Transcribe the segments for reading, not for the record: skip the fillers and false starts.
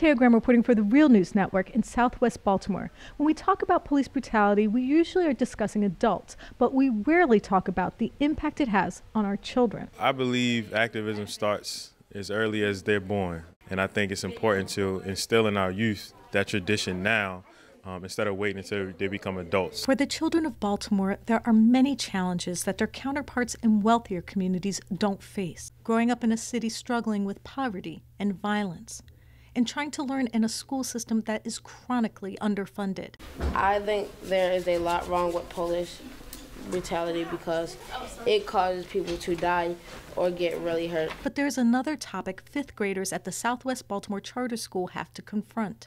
Teogram reporting for the Real News Network in Southwest Baltimore. When we talk about police brutality, we usually are discussing adults, but we rarely talk about the impact it has on our children. I believe activism starts as early as they're born, and I think it's important to instill in our youth that tradition now instead of waiting until they become adults. For the children of Baltimore, there are many challenges that their counterparts in wealthier communities don't face. Growing up in a city struggling with poverty and violence, and trying to learn in a school system that is chronically underfunded. I think there is a lot wrong with police brutality because it causes people to die or get really hurt. But there's another topic fifth graders at the Southwest Baltimore Charter School have to confront: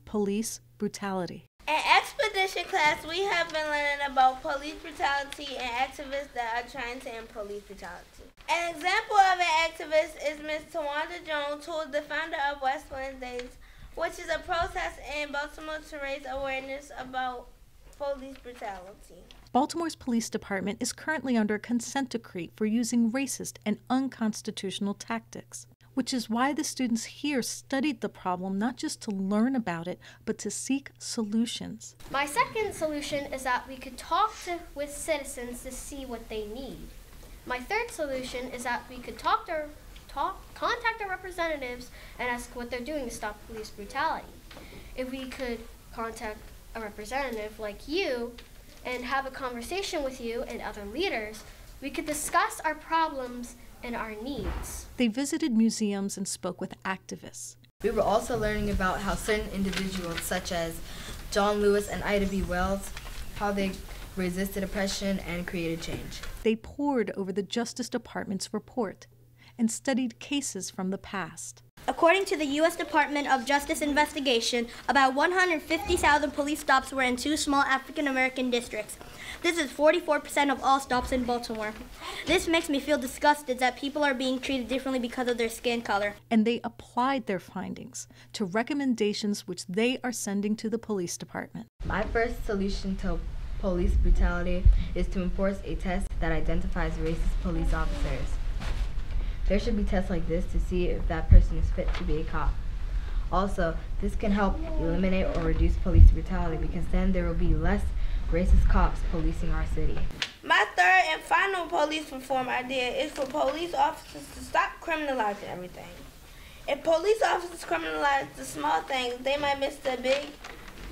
police brutality. In expedition class, we have been learning about police brutality and activists that are trying to end police brutality. An example of an activist is Ms. Tawanda Jones, who is the founder of West Wednesdays, which is a protest in Baltimore to raise awareness about police brutality. Baltimore's police department is currently under a consent decree for using racist and unconstitutional tactics, which is why the students here studied the problem not just to learn about it, but to seek solutions. My second solution is that we could talk with citizens to see what they need. My third solution is that we could contact our representatives and ask what they're doing to stop police brutality. If we could contact a representative like you and have a conversation with you and other leaders, we could discuss our problems and our needs. They visited museums and spoke with activists. We were also learning about how certain individuals, such as John Lewis and Ida B. Wells, how they resisted oppression and created change. They pored over the Justice Department's report and studied cases from the past. According to the U.S. Department of Justice investigation, about 150,000 police stops were in two small African-American districts. This is 44% of all stops in Baltimore. This makes me feel disgusted that people are being treated differently because of their skin color. And they applied their findings to recommendations which they are sending to the police department. My first solution to police brutality is to enforce a test that identifies racist police officers. There should be tests like this to see if that person is fit to be a cop. Also, this can help eliminate or reduce police brutality because then there will be less racist cops policing our city. My third and final police reform idea is for police officers to stop criminalizing everything. If police officers criminalize the small things, they might miss the big,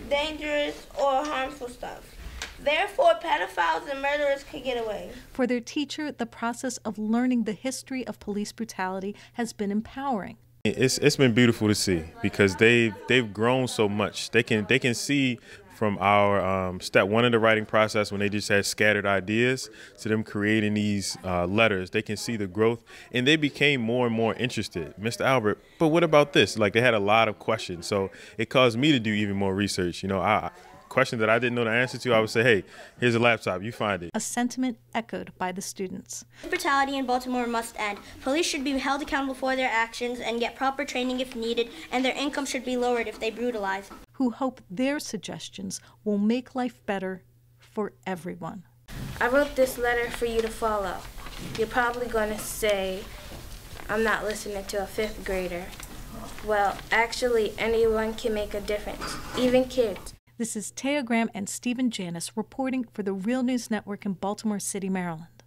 dangerous, or harmful stuff. Therefore, pedophiles and murderers could get away. For their teacher, the process of learning the history of police brutality has been empowering. It's been beautiful to see because they've grown so much. They can see from our step one of the writing process, when they just had scattered ideas, to them creating these letters. They can see the growth, and they became more and more interested. Mr. Albert, but what about this? Like, they had a lot of questions, so it caused me to do even more research. You know, questions that I didn't know the answer to, I would say, hey, here's a laptop, you find it. A sentiment echoed by the students. Brutality in Baltimore must end. Police should be held accountable for their actions and get proper training if needed, and their income should be lowered if they brutalize. Who hope their suggestions will make life better for everyone. I wrote this letter for you to follow. You're probably going to say, I'm not listening to a fifth grader. Well, actually, anyone can make a difference, even kids. This is Teogram and Stephen Janis reporting for the Real News Network in Baltimore City, Maryland.